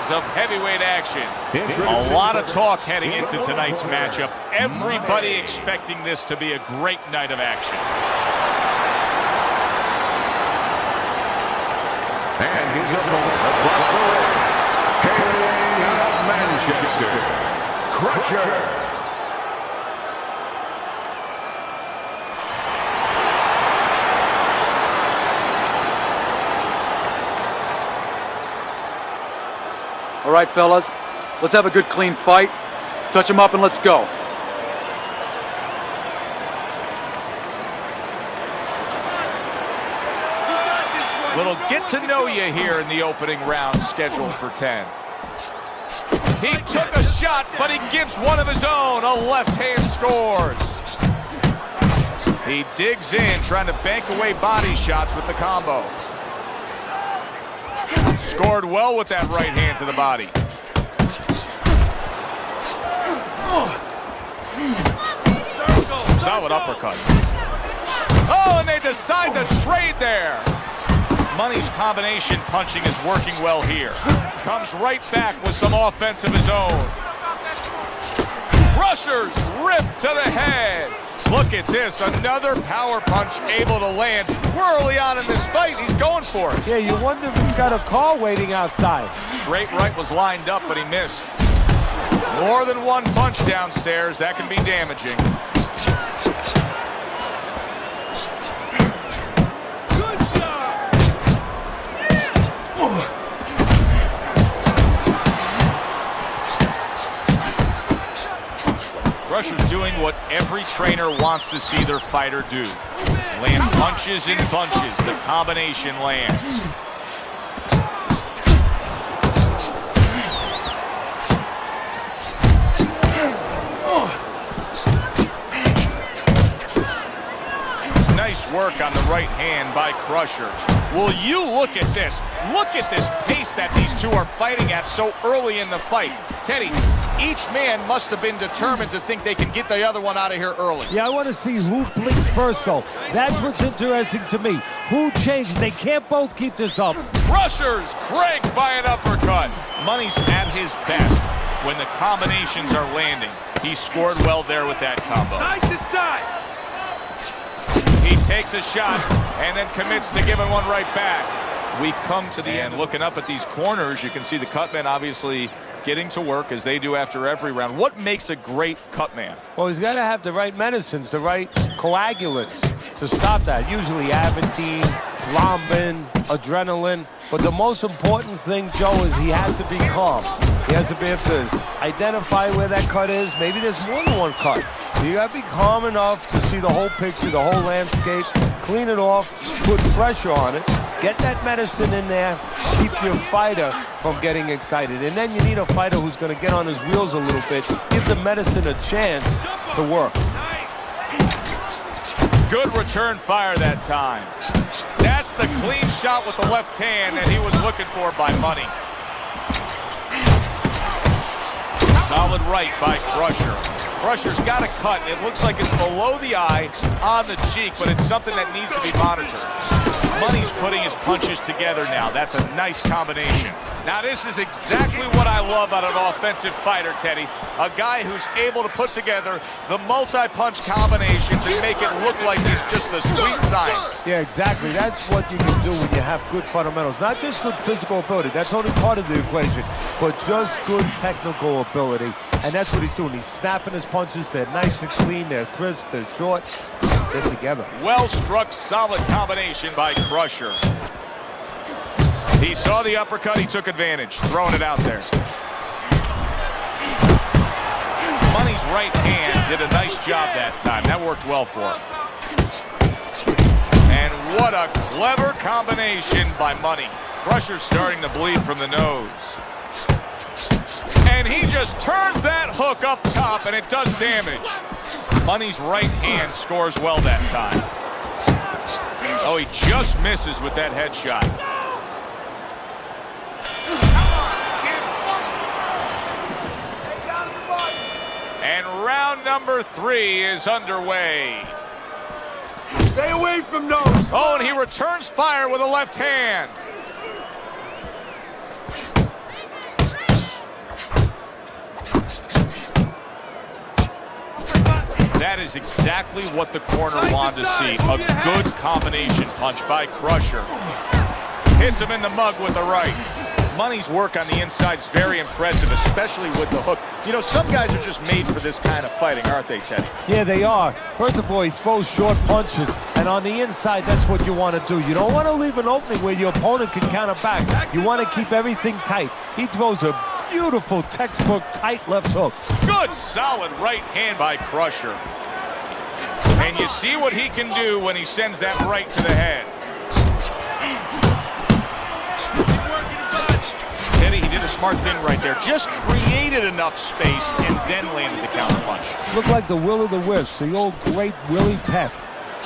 of heavyweight action. A lot of talk heading into tonight's matchup. Everybody expecting this to be a great night of action. And his opponent across the ring, hailing out of Manchester, Crusher. All right, fellas, let's have a good, clean fight. Touch them up and let's go. Little get to know you here in the opening round scheduled for 10. He took a shot, but he gives one of his own. A left hand scores. He digs in, trying to bank away body shots with the combo. Scored well with that right hand to the body. Solid uppercut. Oh, and they decide to trade there. Money's combination punching is working well here. Comes right back with some offense of his own. Crusher's ripped to the head. Look at this, another power punch able to land. We're early on in this fight, he's going for it. Yeah, you wonder if he's got a car waiting outside. Straight right was lined up, but he missed. More than one punch downstairs, that can be damaging. Crusher's doing what every trainer wants to see their fighter do. Land punches in bunches. The combination lands. Nice work on the right hand by Crusher. Will you look at this? Look at this pace that these two are fighting at so early in the fight. Teddy, each man must have been determined to think they can get the other one out of here early. Yeah, I want to see who blinks first, though. That's what's interesting to me. Who changes? They can't both keep this up. Crusher's cranked by an uppercut. Money's at his best when the combinations are landing. He scored well there with that combo. Side to side. He takes a shot and then commits to giving one right back. We come to the end. Looking up at these corners, you can see the cutmen obviously getting to work as they do after every round. What makes a great cutman? Well, he's got to have the right medicines, the right coagulants to stop that. Usually Aventine, thrombin, adrenaline. But the most important thing, Joe, is he has to be calm. He has to be able to identify where that cut is. Maybe there's more than one cut. You got to be calm enough to see the whole picture, the whole landscape, clean it off, put pressure on it, get that medicine in there, keep your fighter from getting excited. And then you need a fighter who's going to get on his wheels a little bit, give the medicine a chance to work. Good return fire that time. That's the clean shot with the left hand that he was looking for by Money. Solid right by Crusher. Crusher's got a cut. It looks like it's below the eye on the cheek, but it's something that needs to be monitored. Money's putting his punches together now. That's a nice combination. Now this is exactly what I love out of an offensive fighter, Teddy. A guy who's able to put together the multi-punch combinations and make it look like it's just the sweet science. Yeah, exactly. That's what you can do when you have good fundamentals. Not just good physical ability. That's only part of the equation. But just good technical ability. And that's what he's doing. He's snapping his punches. They're nice and clean. They're crisp. They're short. They're together. Well-struck, solid combination by Crusher. He saw the uppercut. He took advantage, throwing it out there. Money's right hand did a nice job that time. That worked well for him. And what a clever combination by Money. Crusher's starting to bleed from the nose. And he just turns that hook up top, and it does damage. Money's right hand scores well that time. Oh, he just misses with that headshot. And round number 3 is underway. Stay away from those. Oh, and he returns fire with a left hand. is exactly what the corner wanted to see. A good combination punch by Crusher. Hits him in the mug with the right. Money's work on the inside is very impressive, especially with the hook. You know, some guys are just made for this kind of fighting, aren't they, Teddy? Yeah, they are. First of all, he throws short punches, and on the inside, that's what you want to do. You don't want to leave an opening where your opponent can counter back. You want to keep everything tight. He throws a beautiful textbook tight left hook. Good, solid right hand by Crusher. And you see what he can do when he sends that right to the head. Teddy, he did a smart thing right there. Just created enough space and then landed the counter punch. Looked like the will of the wisps, the old great Willie Pep.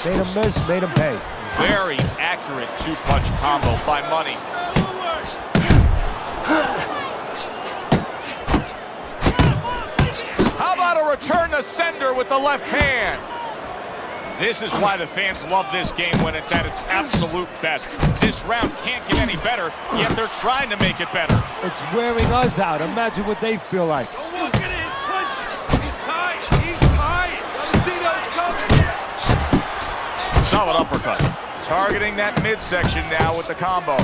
Made him miss, made him pay. Very accurate two-punch combo by Money. How about a return to sender with the left hand? This is why the fans love this game when it's at its absolute best. This round can't get any better, yet they're trying to make it better. It's wearing us out. Imagine what they feel like. Don't look at his punches. He's tight. He's tight. See those coming. Solid uppercut. Targeting that midsection now with the combo.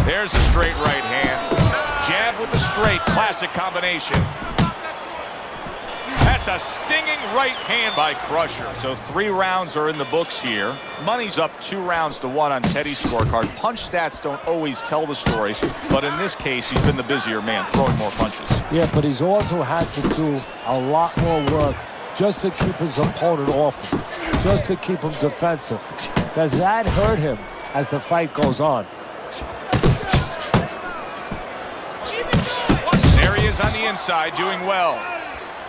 There's a straight right hand. Jab with the straight, classic combination. That's a stinging right hand by Crusher. So 3 rounds are in the books here. Money's up 2-1 on Teddy's scorecard. Punch stats don't always tell the story, but in this case, he's been the busier man, throwing more punches. Yeah, but he's also had to do a lot more work just to keep his opponent off him, just to keep him defensive. Does that hurt him as the fight goes on? There he is on the inside, doing well.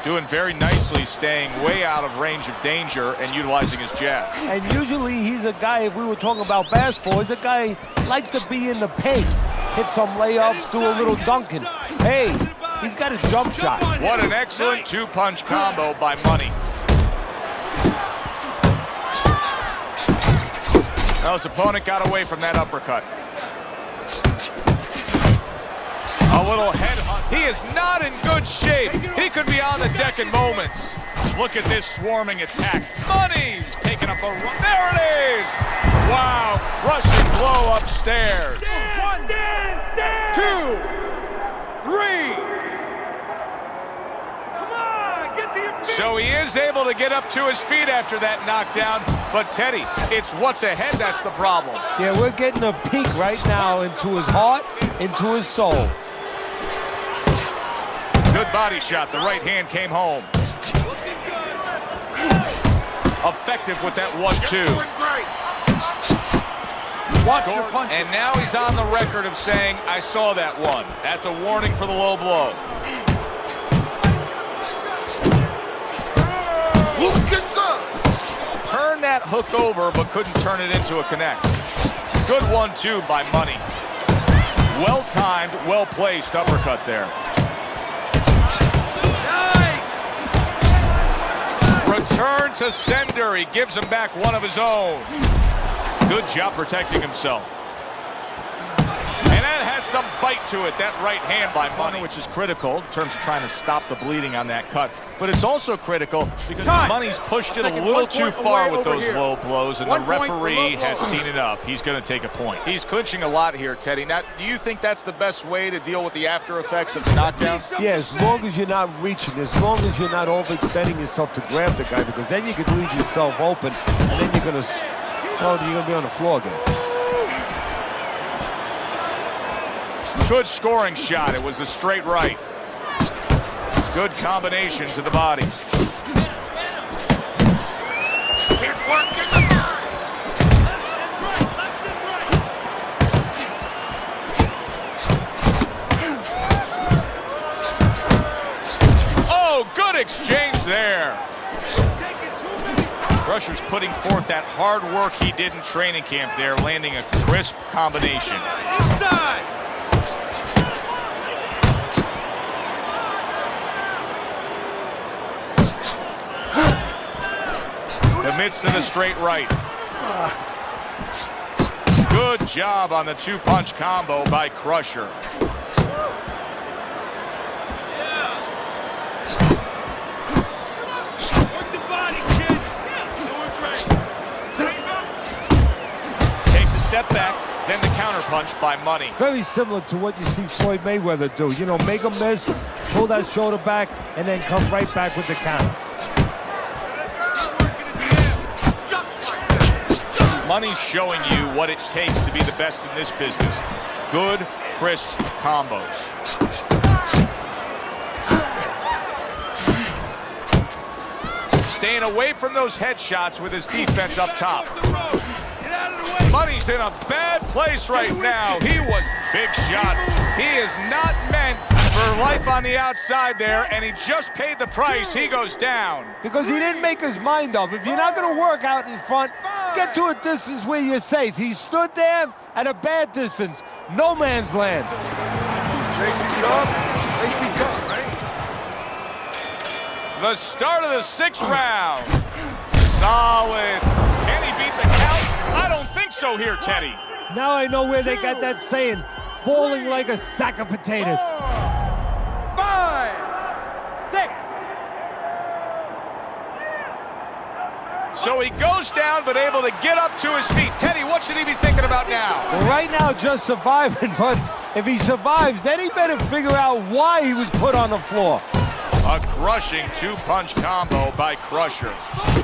Doing very nicely, staying way out of range of danger and utilizing his jab. And usually he's a guy, if we were talking about basketball, he's a guy who likes to be in the paint. Hit some layups, do a little dunking. Hey, he's got his jump shot. What an excellent two-punch combo by Money. Now his opponent got away from that uppercut. A little head hunt. He is not in good shape. He could be on the deck in moments. Look at this swarming attack. Money's taking up a run. There it is. Wow, crushing blow upstairs. 1, 2, 3. Come on, get to your feet. So he is able to get up to his feet after that knockdown. But Teddy, it's what's ahead that's the problem. Yeah, we're getting a peek right now into his heart, into his soul. Good body shot. The right hand came home. Effective with that 1-2. Watch your punches. And now he's on the record of saying, I saw that one. That's a warning for the low blow. Turn that hook over, but couldn't turn it into a connect. Good 1-2 by Money. Well-timed, well-placed uppercut there. Return to sender. He gives him back one of his own. Good job protecting himself. And that had some bite to it, that right hand by Money, which is critical in terms of trying to stop the bleeding on that cut. But it's also critical because Money's pushed it a little too far with those low blows, and the referee has seen enough. He's going to take a point. He's clinching a lot here, Teddy. Now, do you think that's the best way to deal with the after effects of the knockdown? Yeah, as long as you're not reaching, as long as you're not overextending yourself to grab the guy, because then you could leave yourself open, and then you're going to be on the floor again. Good scoring shot. It was a straight right. Good combination to the body. Oh, good exchange there. Crusher's putting forth that hard work he did in training camp there, landing a crisp combination. Inside. Commits to the straight right. Good job on the two-punch combo by Crusher. Work the body, kid. Doing great. Takes a step back, then the counterpunch by Money. Very similar to what you see Floyd Mayweather do. You know, make a miss, pull that shoulder back, and then come right back with the counter. Money's showing you what it takes to be the best in this business. Good, crisp combos. Staying away from those headshots with his defense up top. Get out of the way. Money's in a bad place right now. He was big shot. He is not meant for life on the outside there, and he just paid the price. He goes down. Because he didn't make his mind up. If you're not going to work out in front, get to a distance where you're safe. He stood there at a bad distance. No man's land. Chasing up. Chasing up, right? The start of the 6th round. Solid. Can he beat the count? I don't think so here, Teddy. Now I know where they got that saying, falling like a sack of potatoes. 5, 6. So he goes down, but able to get up to his feet. Teddy, what should he be thinking about now? Well, right now, just surviving, but if he survives, then he better figure out why he was put on the floor. A crushing two-punch combo by Crusher.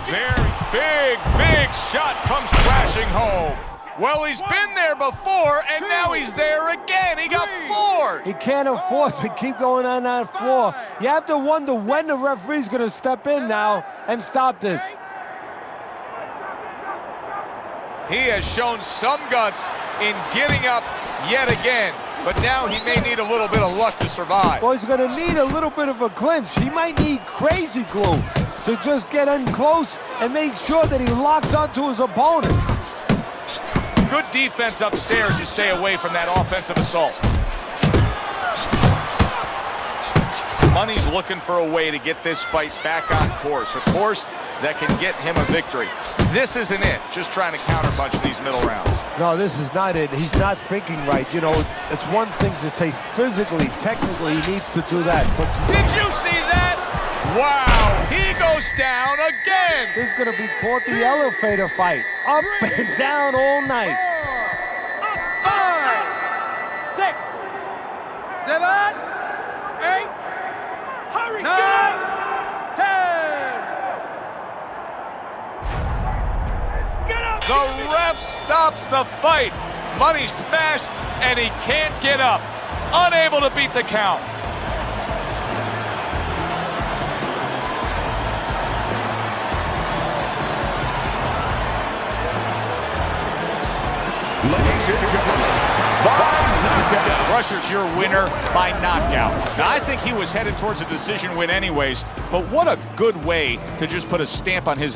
Very big shot comes crashing home. Well, he's been there before, and now he's there again. He got floored. He can't afford to keep going on that floor. You have to wonder when the referee's going to step in now and stop this. He has shown some guts in getting up yet again, but now he may need a little bit of luck to survive. Well, he's going to need a little bit of a clinch. He might need crazy glue to just get in close and make sure that he locks onto his opponent. Good defense upstairs to stay away from that offensive assault. Money's looking for a way to get this fight back on course, a course that can get him a victory. This isn't it, just trying to counterpunch these middle rounds. No, this is not it. He's not thinking right. You know, it's one thing to say physically, technically, he needs to do that. But did you see that? Wow, he goes down again. this is going to be called the elevator fight. Up and down all night. 5, 6, 7, 8. Hurry, 9, 10. Get up. The ref stops the fight. Money smashed, and he can't get up. Unable to beat the count. Ladies and gentlemen, by knockout. Crusher's your winner by knockout. Now, I think he was headed towards a decision win anyways, but what a good way to just put a stamp on his